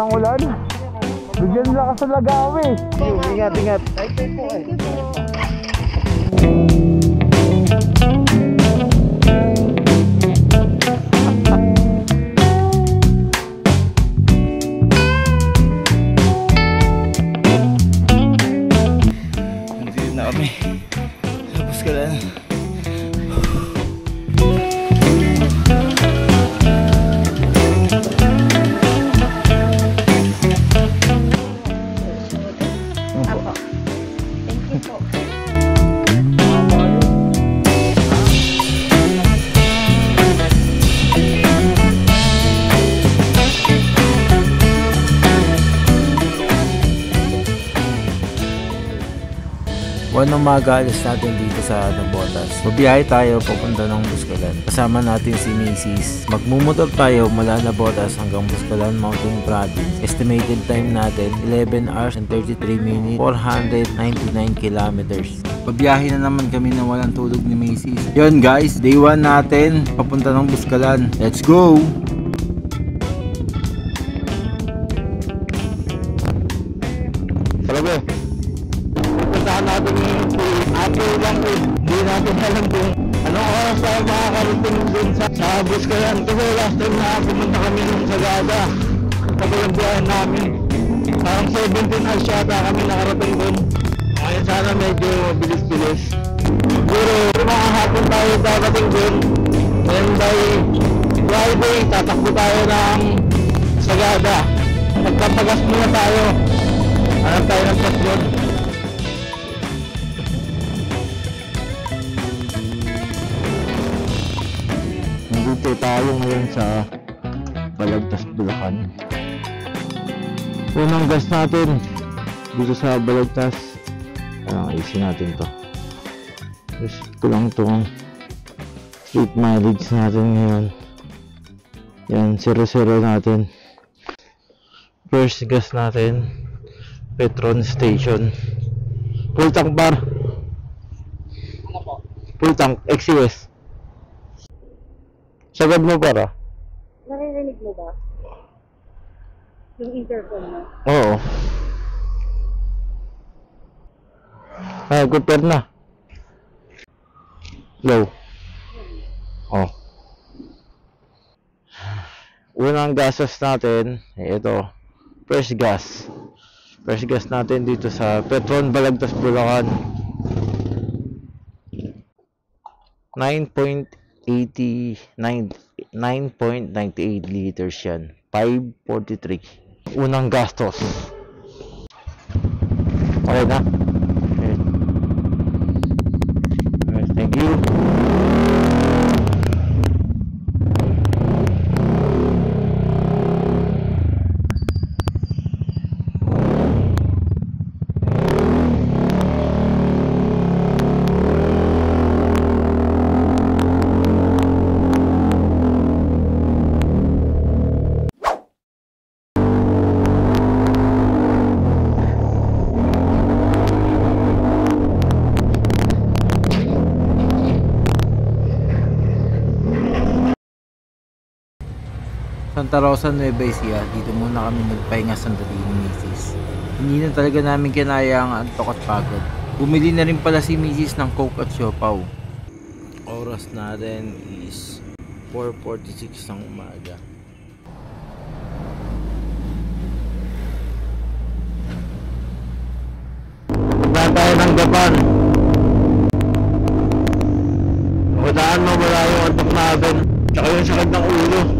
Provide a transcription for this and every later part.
ng ulan. Bigyan lakas sa lagawi. Ingat, ingat. Nag-feed na kami. Tapos ka lang. Buwan ng umaga, alis natin dito sa Nabotas. Mabiyahe tayo papunta ng Buscalan. Kasama natin si Macy's. Magmumotor tayo mula Nabotas hanggang Buscalan Mountain Province. Estimated time natin 11 hours and 33 minutes, 499 kilometers. Pabiyahe na naman kami na walang tulog ni Macy's. Yun guys, day 1 natin papunta ng Buscalan. Let's go! Talaga. Puntahan natin yung ato lang hindi natin alam kung anong oras tayo makakarating dun sa Buscalan. Kasi last time na pumunta kami nung Sagada. Pagkalang biyahe namin. Parang 17 hours yata kami nakarating dun. Kaya sana medyo bilis-bilis. Siguro makahapon tayo darating dun. And by Friday, tatakbo tayo ng Sagada. Magpapagas muna tayo. Hanap tayo ng patrol. Nandito tayo ngayon sa Balagtas, Bulacan. Unang gas natin dito sa Balagtas. Ayusin natin to. Gusto ko lang itong street mileage natin ngayon. Yan, 0-0 natin. First gas natin, Petron Station. Full tank bar. Ano po? Full tank, XUS. Sagad mo para? Naririnig mo ba? Yung intercom mo? Oo. Ay, good pair na. Low. Oh. Unang gasos natin, ito. First gas. First gas natin dito sa Petron Balagtas, Bulacan. 9.98 liters yan. 543. Unang gastos. Okay na? Okay. Okay, thank you. Santa Rosa, Nueva Ecija. Dito muna kami nagpahinga sandali ng Macy's. Hindi na talaga namin kinaya ang antok at pagod. Bumili na rin pala si Macy's ng Coke at Siopaw. Oras natin is 4:46 ng umaga. Punta tayo ng Japan. Makitaan mo wala yung antok natin. Tsaka yung sakit ng ulo.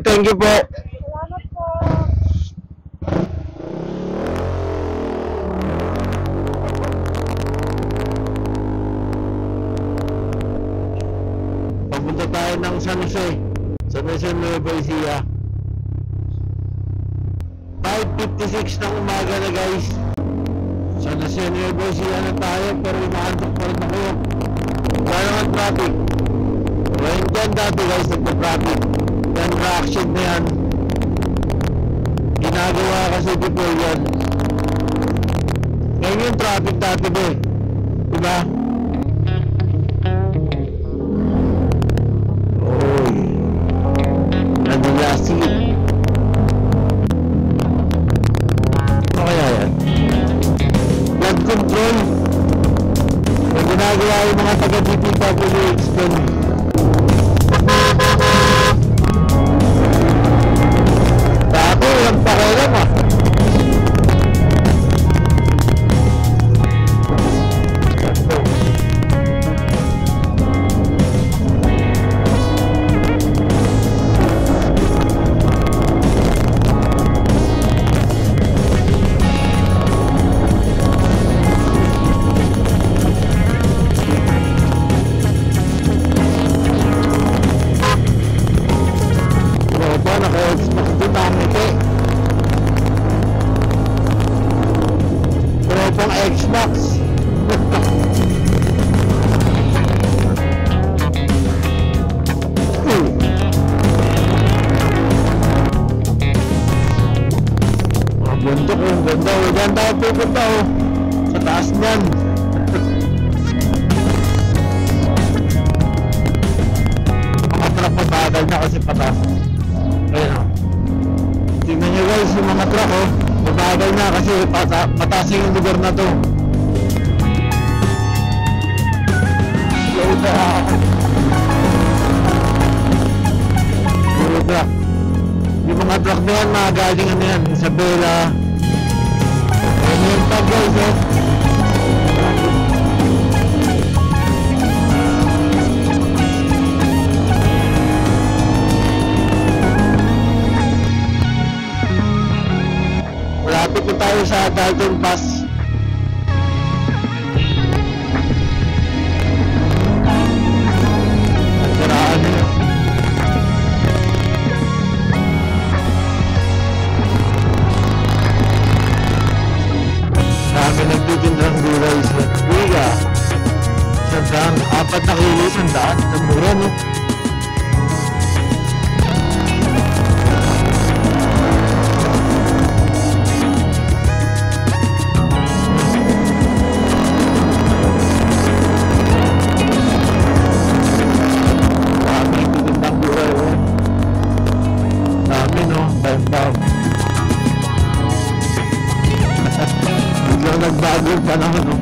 Thank you po. Salamat po. Papunta tayo ng San Jose. San Jose, Nueva Ecija. 5:56 ng umaga na guys. San Jose, Nueva Ecija na tayo pero umaantok pa rin ako. Wala naman traffic. When dyan dati guys nagpa-traffic. Yan reaction na yan. Ginagawa kasi before yan. Ngayon yung traffic dati ba eh. Diba? Oy. Nadulasi. Ano kaya yan? Blood control. May ginagawa yung mga taga-DPWH doon. Bago, yung pakiram ah. Xbox. Bundok oh, ganda oh. Diyan tayo pupunta oh. Sa taas niyan. Mga truck mabagal na kasi patas. Ayun oh. Tingnan nyo guys yung mga truck oh. Mabagal na kasi patas yung lugar na to. Slow down. Slow down. Yung mga truck na yan, mga galing ano yan, Isabela. Ano yung tag guys eh. Malapit na tayo sa Dalton Pass. Siraan na yun. Marami nagtitindrang gulay sa Liga. Sandaan, 4 na kilo, sandaan. Sa mura no. Nagbago yung panahon no?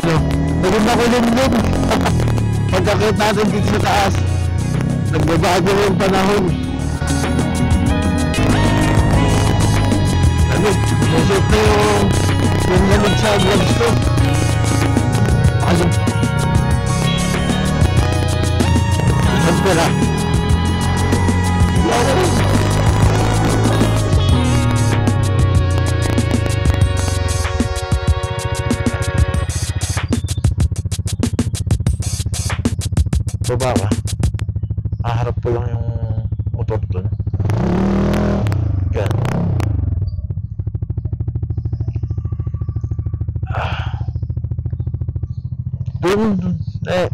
So, naging makulimlim. Pagkakit natin dito sa taas, nagbabago yung panahon. Ano, masot na yung lamig sa gloves ko. Ano? Saan pala? Baba ka. Harap ko lang yung motor dun. Yan. Dun. Eh.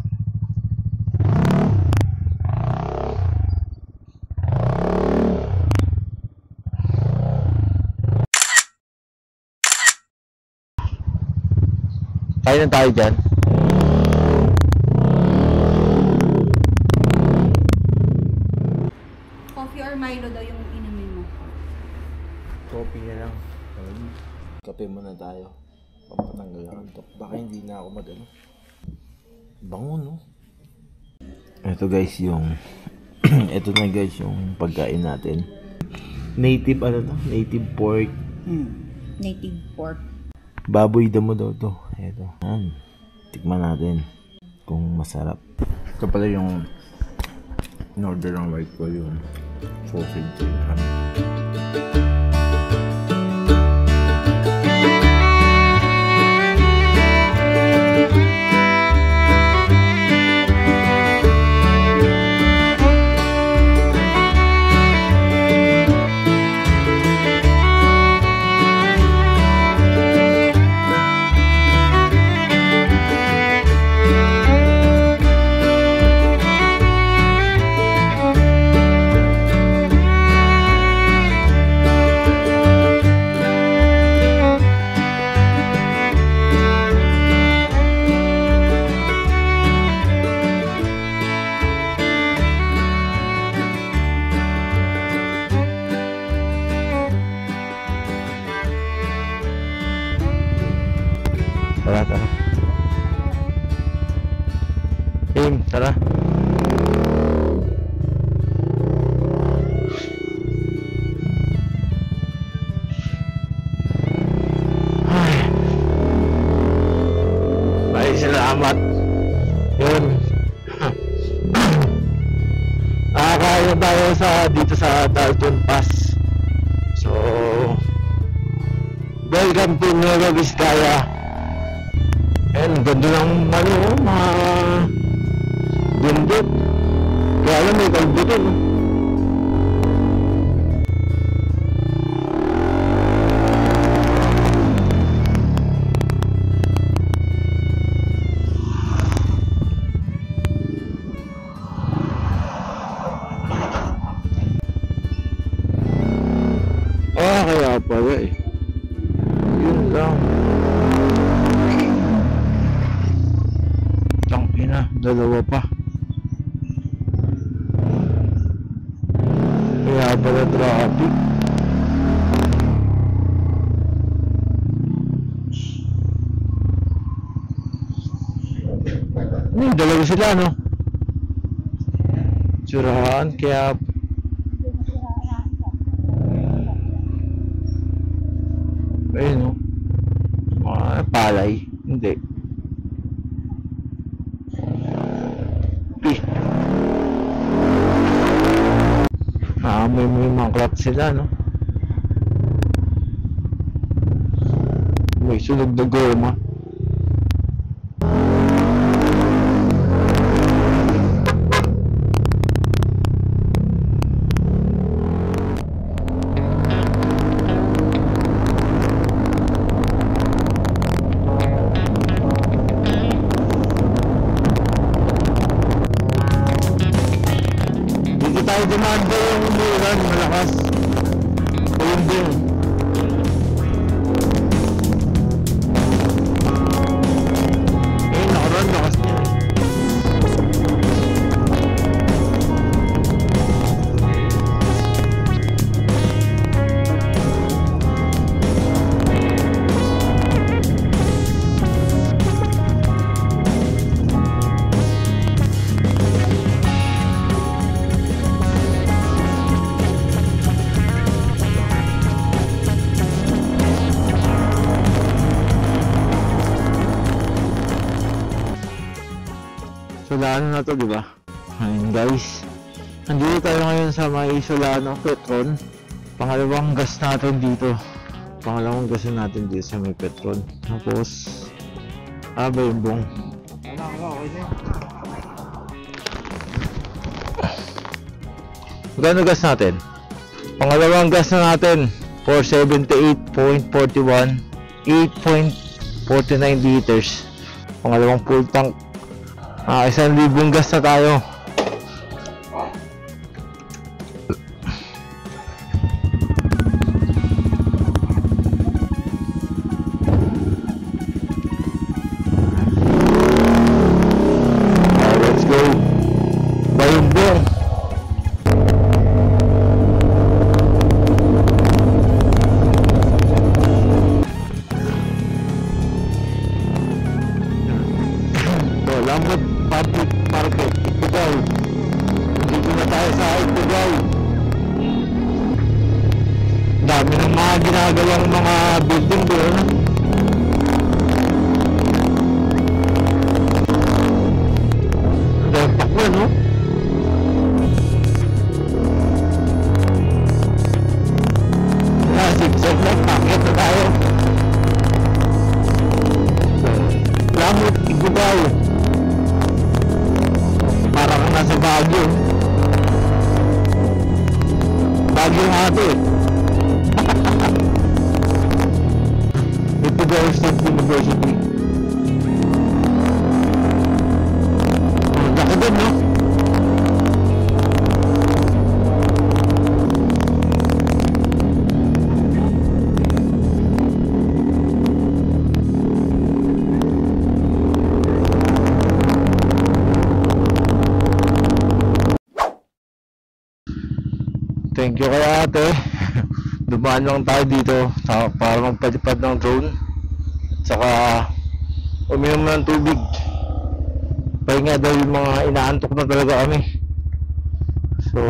Kaya na tayo dyan. Coffee or Milo daw yung inumin mo? Coffee na lang. Kape muna tayo. Pampatanggal ang antok. Baka hindi na ako mag-ano. Bango no? Ito guys yung ito na guys yung pagkain natin. Native ano to? Native pork. Native pork. Baboy damo daw to. Ito. Tikman natin kung masarap. Ito pala yung in-order ng wife ko yung sausage. Game, tara. Ay. Maraming salamat. Yun. Nakakaya tayo dito sa Dalton Pass. So, welcome to Nueva Vizcaya. And ganda ng mga bundok. Kaya alam may kalbo dun. Kaya pala eh. Yun lang. Tangina, dalawa pa. Kaya pala traffic. Dalawa sila, no? Surahan, kaya ayun, no? Mga palay. Hindi. May mangklat sila, no? May sunog na goma. Tayo dumanda yung umulan, malakas. Bunding. Nakaroon, lakas niya eh. Solano na to, diba? Ayun guys, nandito tayo ngayon sa may Solano Petron. Pangalawang gas natin dito. Pangalawang gas natin dito sa may Petron. Tapos Bayumbong. Magkano gas natin? Pangalawang gas na natin 478.41, 8.49 liters. Pangalawang full tank. 1,000 gas na tayo. Let's go. Bayumbong. Lambot Public Market, Ipugao. Dito na tayo sa Ipugao. Dami ng mga ginagawang mga building doon. Dahil pakwa, no? Zigzag na, pakit na tayo. Lambot, Ipugao. Para kang nasa Baguio. Baguio Hati. Ipugao State University. Laki din, no? Thank you kay ate. Dumaan lang tayo dito para magpalipad ng drone. Saka uminom ng tubig. pahinga daw yung mga inaantok na talaga kami. So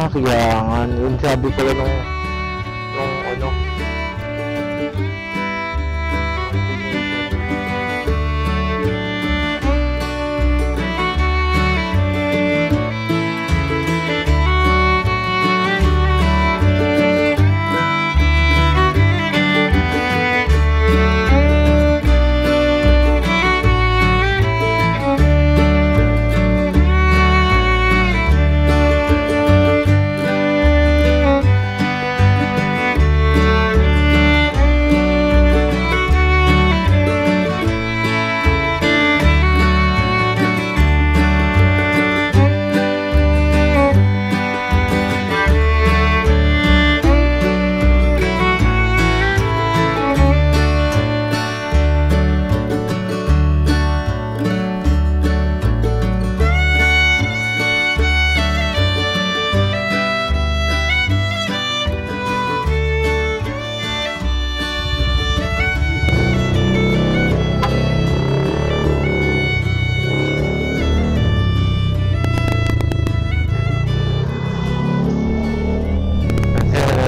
kaya nga yun sabi pala nung ano.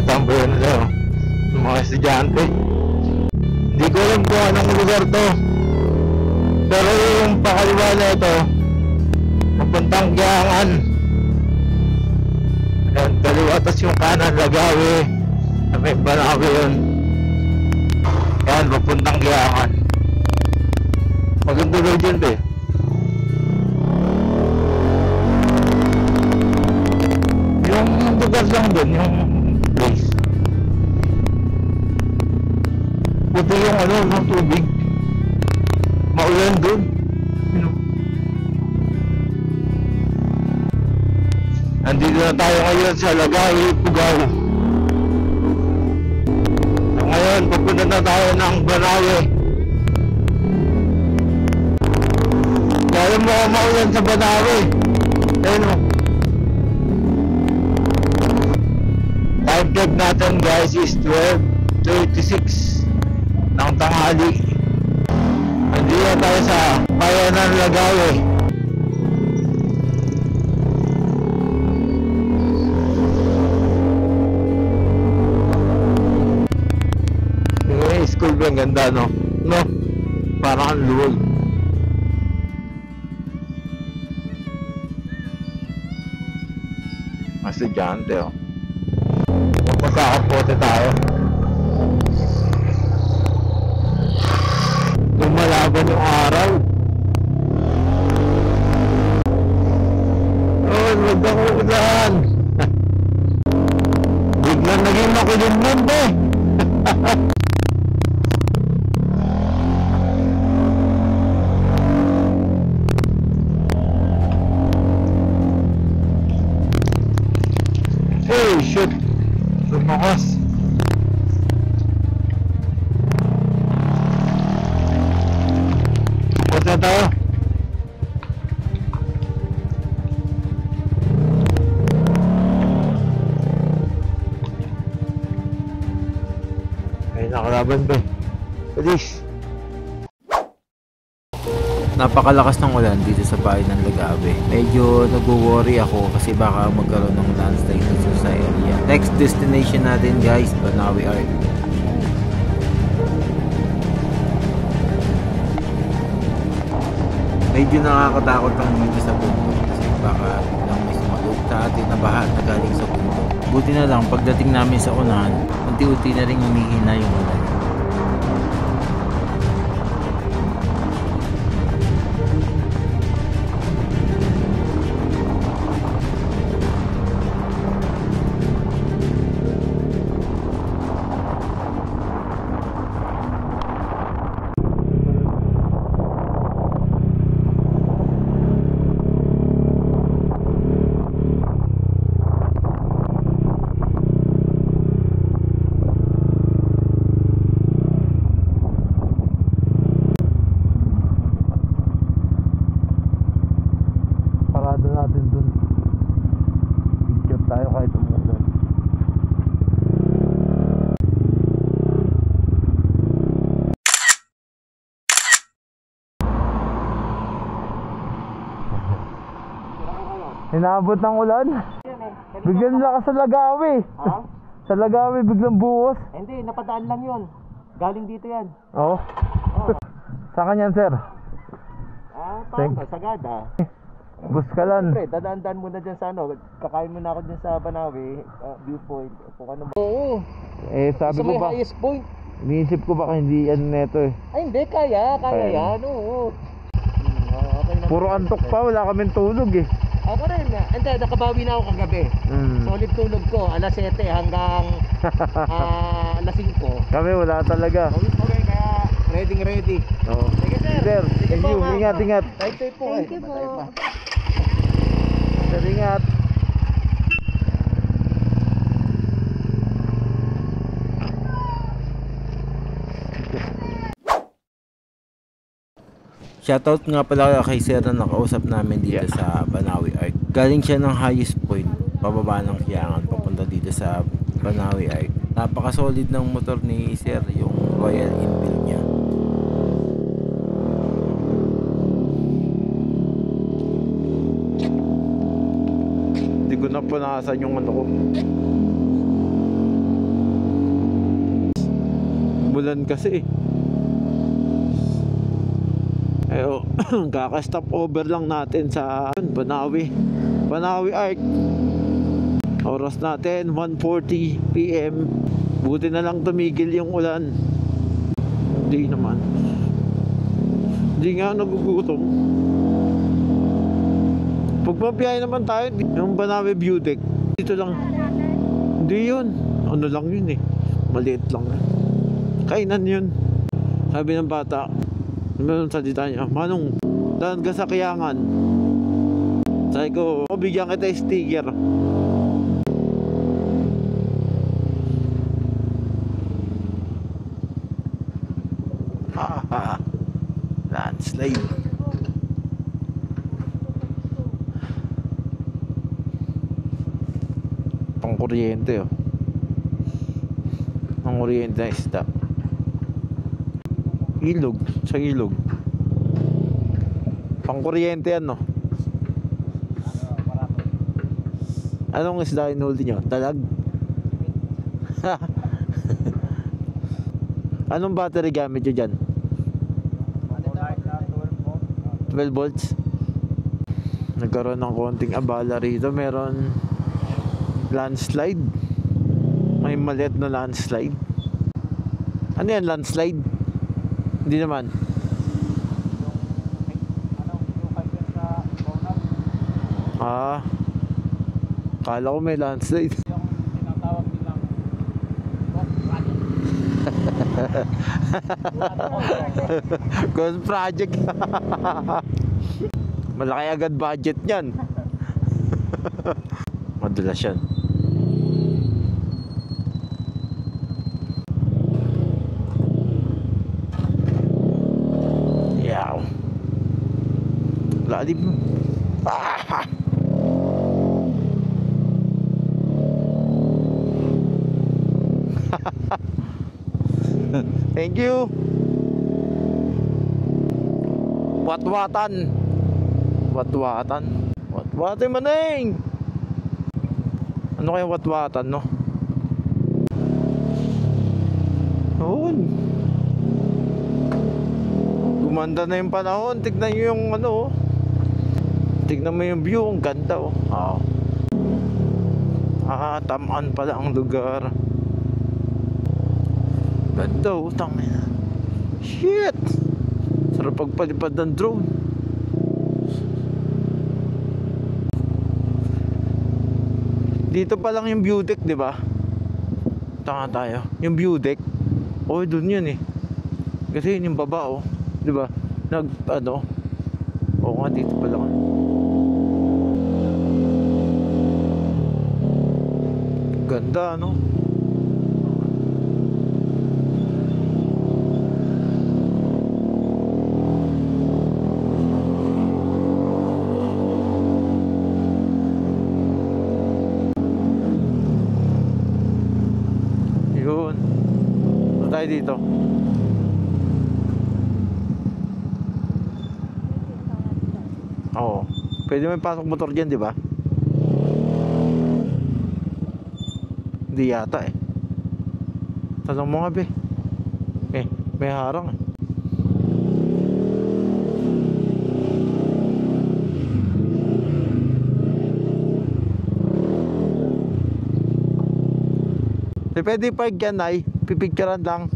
Tambayan nila ng mga estudyante. Hindi ko alam kung anong lugar to, pero yung pakaliwa na ito papuntang Giangan. Ayan, kaliwa, tas yung kanan Lagawi, na may Banawe yun. Ayan, papuntang Giangan. Maganda daw dyan eh. Yung lugar lang dun, yung place. Puti yung ano, ng tubig. Maulan dun. Nandito na tayo ngayon sa Lagawi, Pugaw. So ngayon, pupunta na tayo ng Banawe. Kaya mo maulan sa Banawe. Ayun o. Time check natin guys is 12:36 ng tanghali. Nandito na tayo sa bayan ng Lagawi. Yung school ba, ang ganda no? No? Parang ang luwag. Mga estudyante oh. Magkakapote tayo. Lumalaban yung araw. Oh, magkakulan. Biglang naging makulimnan eh. Hey, shit. Lumakas. Punta tayo. Ay, nakalaban ba? Please. Napakalakas ng ulan dito sa bahay ng Lagawi. Medyo nag-worry ako kasi baka magkaroon ng landslide dito sa area. Next destination natin guys, Banawe Art. Medyo nakakatakot lang dito sa bundok kasi baka lang may sumalog sa atin na baha na galing sa bundok. Buti na lang pagdating namin sa unahan, unti-unti na rin humihina yung ulan. Inabot ng ulan. Biglang lakas sa Lagawi. Ha? Sa Lagawi biglang buhos. Hindi, napadaan lang yun. Galing dito yan. Oo. Sa kanyan, sir? Paano? Sagada. Buskalan. Siyempre, dadaan-daan muna dyan sa ano. Kakain muna ako dyan sa Banawi. Viewpoint. Kung ano ba. Oo. Sabi Sa ko may ba, highest point. iniisip ko baka hindi yan neto eh. Ay, hindi. Kaya Kaya. yan. Oo. Okay na. Puro antok pa, wala kaming tulog eh. Ako rin. Hindi, nakabawi na ako kagabi. Solid tulog ko. Alas 7 hanggang alas 5. Kami wala talaga. Okay, kaya ready. Oo. Sige, sir. Sir, Sige thank po, you. ma'am. Ingat. Type po. Thank you po. Sir, ingat. Shoutout nga pala kay Sir na nakausap namin dito sa Banawi Arc. Galing siya ng highest point, pababa ng Kiangan, papunta dito sa Banawi Arc. Napaka-solid ng motor ni Sir, yung Royal Enfield niya. Hindi ko na punasan yung ano ko. Bulan kasi kaka-stop over lang natin sa Banawi Arc. Oras natin 1:40 PM. Buti na lang tumigil yung ulan. Hindi naman. Hindi nga nagugutom. Pagpabiyahe naman tayo yung Banawi View Deck. Dito lang. Hindi yun. Ano lang yun eh. Maliit lang. Kainan yun. Sabi ng bata, meron salita niya, Manong, daan ka sa Kiangan. Sabi ko, bigyan kita sticker. Landslide. Pang kuryente oh. Pang kuryente na isda. Ilog, sa ilog. Pangkuryente yan, no? Anong isda inulti nyo? Dalag? Anong battery gamit nyo dyan? 12 volts? Nagkaroon ng konting abala rito. Meron landslide. May maliit na landslide. Ano yan, landslide? Hindi naman. Kala ko may landslide. Ghost project. Malaki agad budget niyan. Madulas yan. Lalim. Thank you. Watwatan. Watwatan maning. Ano kaya watwatan, no? Noon. Gumanda na yung panahon. Tignan nyo yung ano. Tignan mo yung view. Ang ganda oh. Tamaan pala ang lugar. Ganda oh. Tangina. Shit. Sarap pagpalipad ng drone. Dito pa lang yung view deck, di ba? Tanga tayo. Yung view deck. Oh, dun yun eh. Kasi yun yung baba oh. Di ba? Oo nga, dito pa lang. Ganda, no? Yun. Ano tayo dito? Oo. Pwede may pasok motor dyan, di ba? Hindi yata eh. Tanong mo nga be. May harang eh. Pwede park yan ay. Pipicturean lang.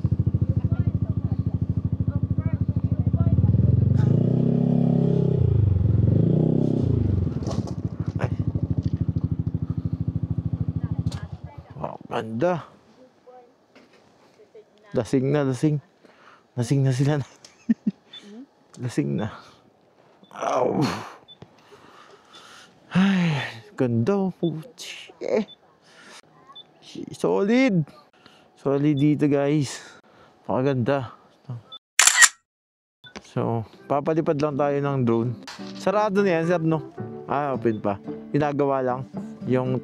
Ay. Oh, ganda. Lasing na, lasing. Lasing na sila na. Lasing na. Ow. Ay, ganda. Puchi. Solid. Solid dito guys. Pakaganda. So, papalipad lang tayo ng drone. Sarado na yan, sir, no? Open pa. Ginagawa lang. Yung...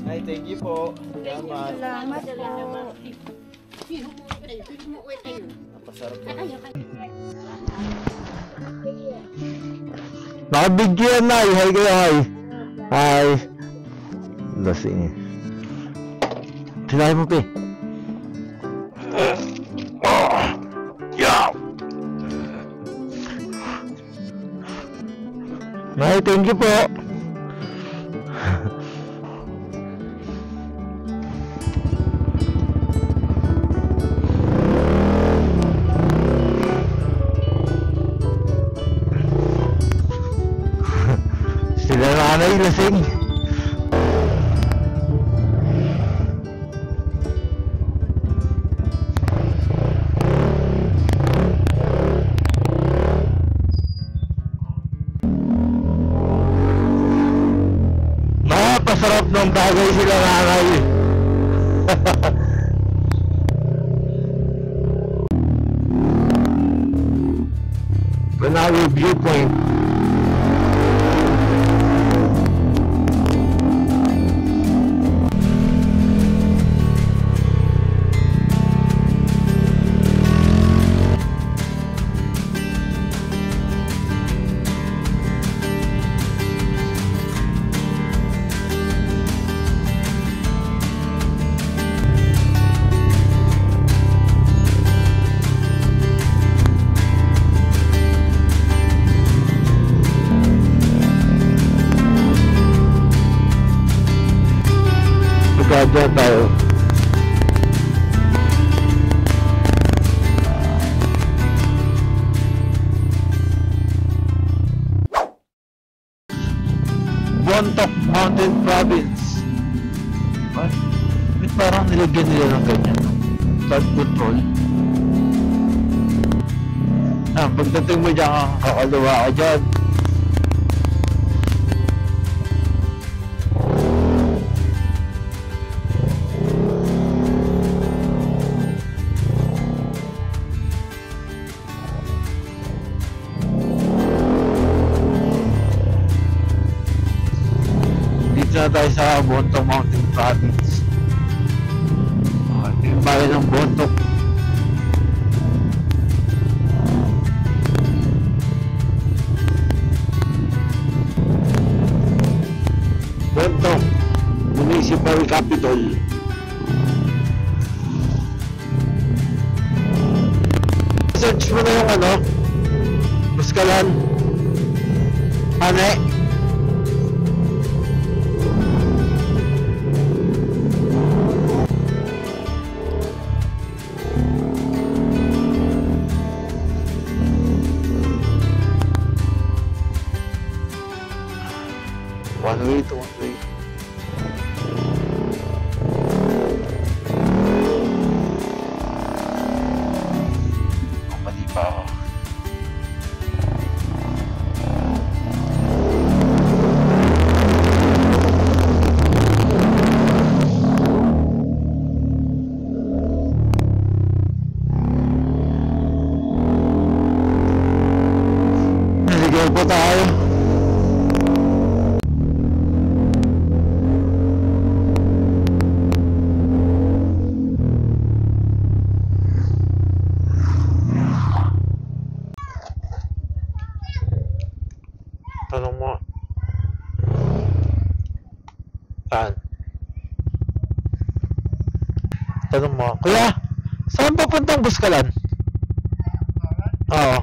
Ay, thank you po. Salamat. Salamat po. Napasarap po. Nakabigyan na. Hi kayo, hi. Hi. Lasing eh. Sinabi mo, pe. Hi, thank you po. Sila nanay lasing. Napasarap ng bagay sila nanay. Panalo viewpoint. Magkadya tayo. Bontoc Mountain Province. Ba't parang nilagyan nila ng ganyan? Flood control. Pagdating mo dyan, kakalawa ka dyan. Na tayo sa Bontoc Mountain Province. Yung bayan ng Bontoc. Bicol. Search mo na yung ano, Buskalan. Ane? One way to one way. Mali pa ako. Naligaw po tayo. Tanong mo. Saan? Tanong mo. Kuya, saan papuntang Buskalan? Oo.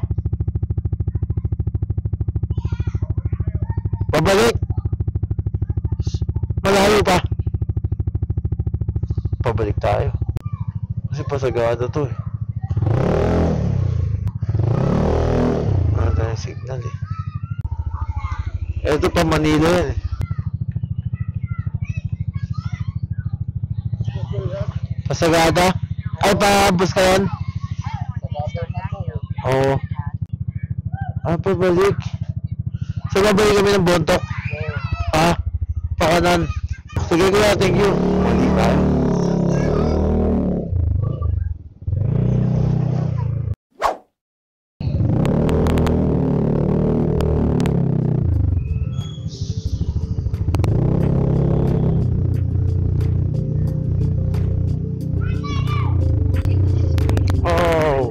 Pabalik. Malayo pa. Pabalik tayo. Kasi pasagada to eh. Wala tayong signal eh. Ito pa Manila yan eh. Pasagada? Ay pa Buskalan? Oo. Ah, pabalik. So babalik kami ng Bontok? Ah, pakanan. Sige kuya, thank you. Mali tayo. Oh.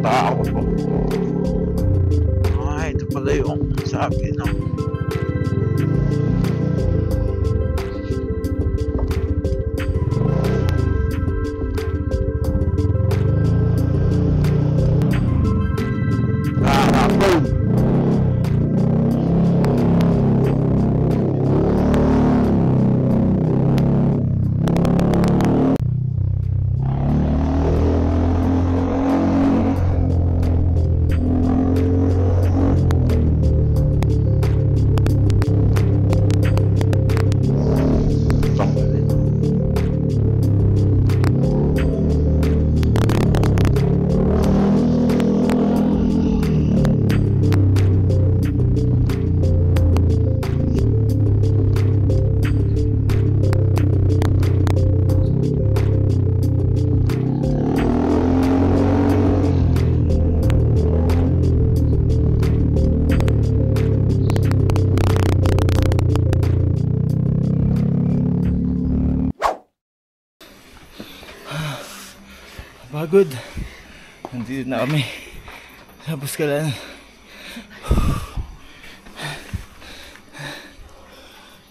Takot po. Ah, ito pala yung sabi, no? Apple. Pagod. Nandito na kami sa Buskalan.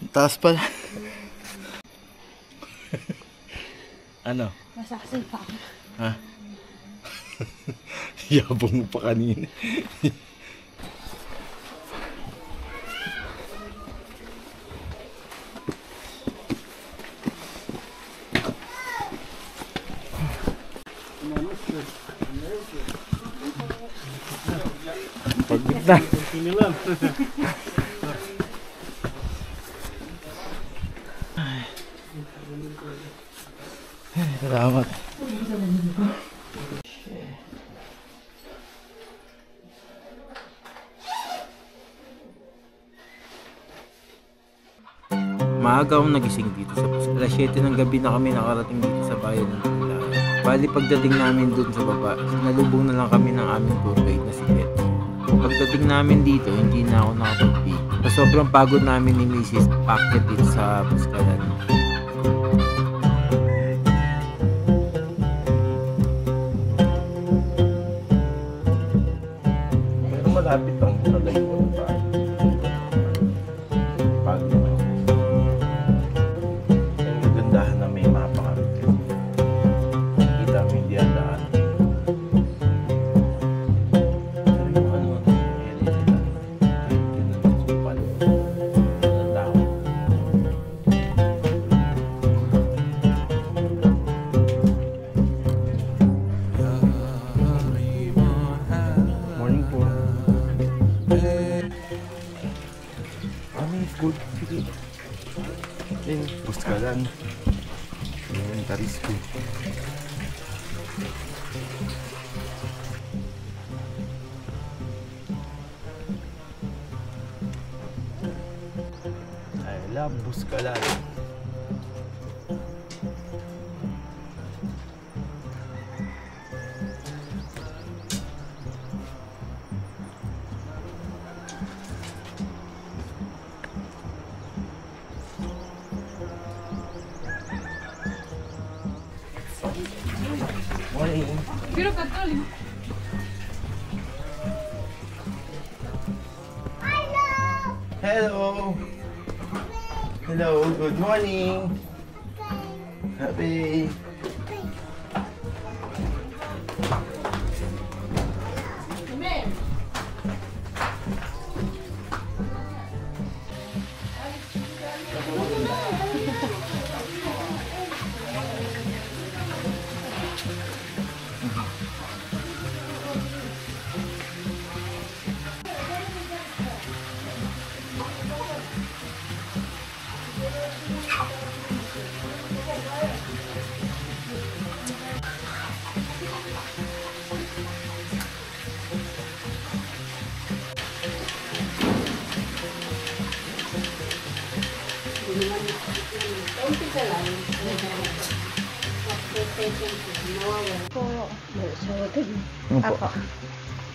Taas pala. Ano? Masaksin pa ako. Ha? Yabong mo pa kanina. Pagod na. Salamat. Maaga akong nagising dito sa bus. Alas 7 ng gabi na kami nakarating dito sa bayan ng Tula. Bali pagdating namin dun sa baba, sinalubong na lang kami ng aming tour guide na si Beth. Pagdating namin dito, hindi na ako nakapag-peak. Sa sobrang pagod namin ni Mrs. Packet dito sa Buskalan. Pero malapit lang talaga yung pagod. Ang magandahan na may mapa kami. Kita mo hindi andaan. Pero yung ano, area nila. Yun ang supal. Ang dami. Morning po. Good. Sige. Buskalan. Elementary school. I love Buskalan. Morning. Hello. Hello. Good morning. Happy. Apo.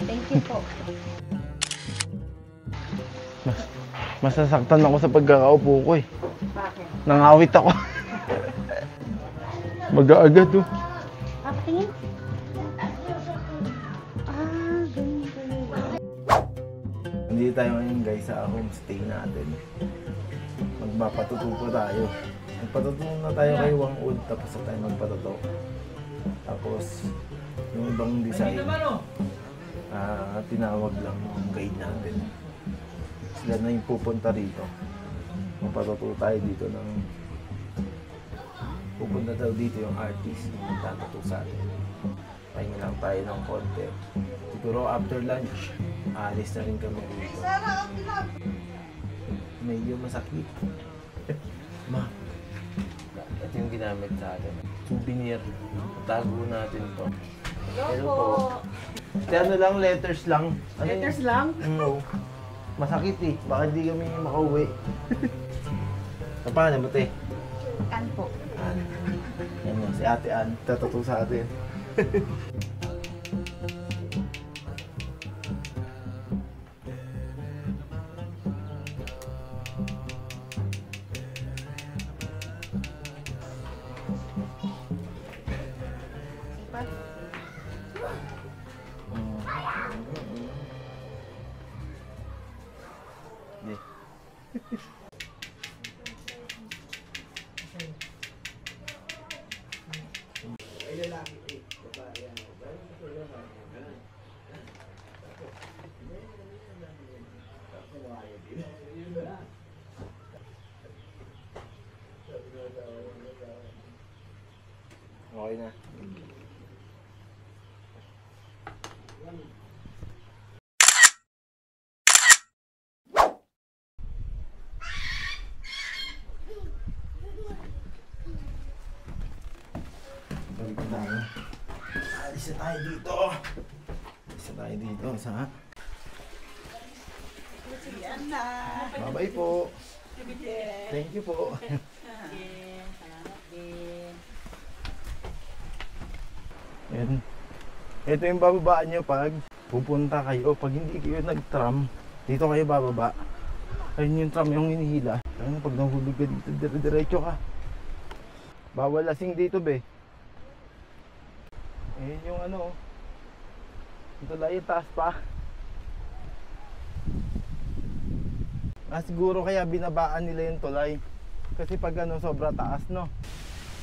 Thank you po. Masasaktan ako sa pagkakaupo ko eh. Bakit? Nangawit ako. Mag-aagad oh. Papatingin? Ganun talaga. Hindi tayo ngayon guys sa homestay natin. Magpapatuto tayo. Magpatuto na tayo kay Wangud tapos na tayo magpatuto. Tapos yung ibang design tinawag lang yung guide natin. Sila na yung pupunta rito. Magpatuto tayo dito ng pupunta daw dito yung artist yung magtatuto sa atin. Pahinga lang tayo ng konti. Siguro after lunch, alis na rin kami dito. Medyo masakit. Ma, ito yung ginamit sa atin. Souvenir. Tago natin to. Hello po. Kasi ano lang, letters lang. Ano letters lang? No. Masakit eh. Baka hindi kami makauwi. Paano mo te? Kan po. Yan yun, si Ate Ann. Tatuto sa atin. Okay na. balik na tayo. Alis na tayo dito. Alis na tayo dito sa... Bye-bye po. Thank you po. Yan. Ito yung bababaan nyo pag pupunta kayo. Pag hindi kayo nag-tram, dito kayo bababa. Ayun yung tram yung hinihila. Ayun, pag nahulog ka dito, dire-diretso ka. Bawal lasing dito, be. Ayun yung ano. Ito lang yung taas pa. Siguro kaya binabaan nila yung tulay. Kasi pag ano, sobra taas, no?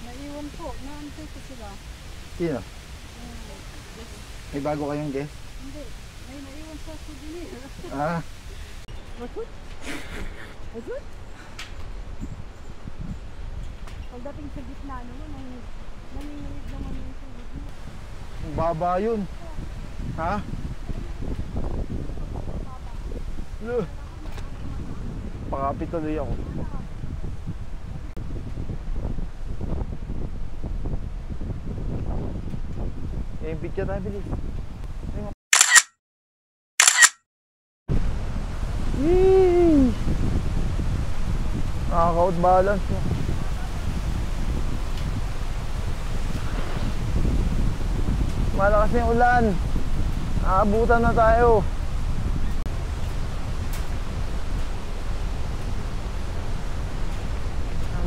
Naiwan po. Naantay ko sila. Sino? May bago kayong guest? Hindi. May naiwan sa souvenir. Bakit? Bakit? Pagdating sa gitna naman, nanginginig naman yung souvenir. Baba yun. Ha? Pakapit tuloy ako. Picture tayo, bilis. Nakaka-out balance mo. Malakas na yung ulan. Aabutan na tayo.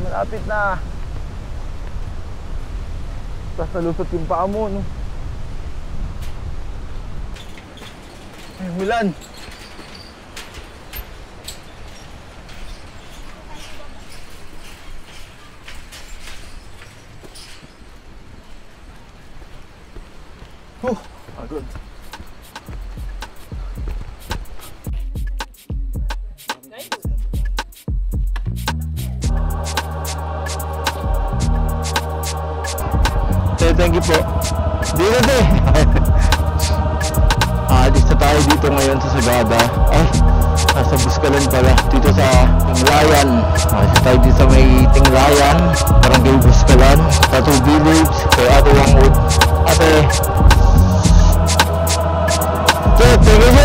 Malapit na. Tapos nalusot yung paa mo, no? Ay, ulan. Pagod. Thank you po. Dito de. Alis na tayo dito ngayon sa Sagada. Ay, nasa Buscalan pala. Dito sa Tinglayan. Alis tayo dito sa may Tinglayan. Barangay Buscalan. Tattoo Village. Kay Ate Wangwood. Ate. Thank you.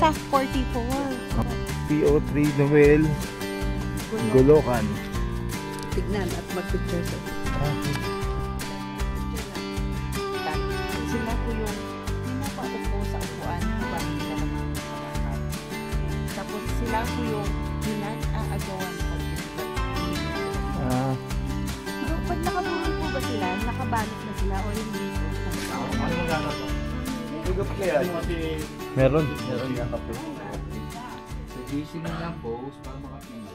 Sa 44. PO3 Noel Golokan. Tignan at mag-picture sa sila po yung napaupo sa upuan habang nila naman. Tapos sila po yung pinag-aagawan ko. Pag nakabulong po ba sila, nakabalot na sila o hindi po? Ano magana po? Meron. Meron nga kape. Easy lang lang, boss, para makapili.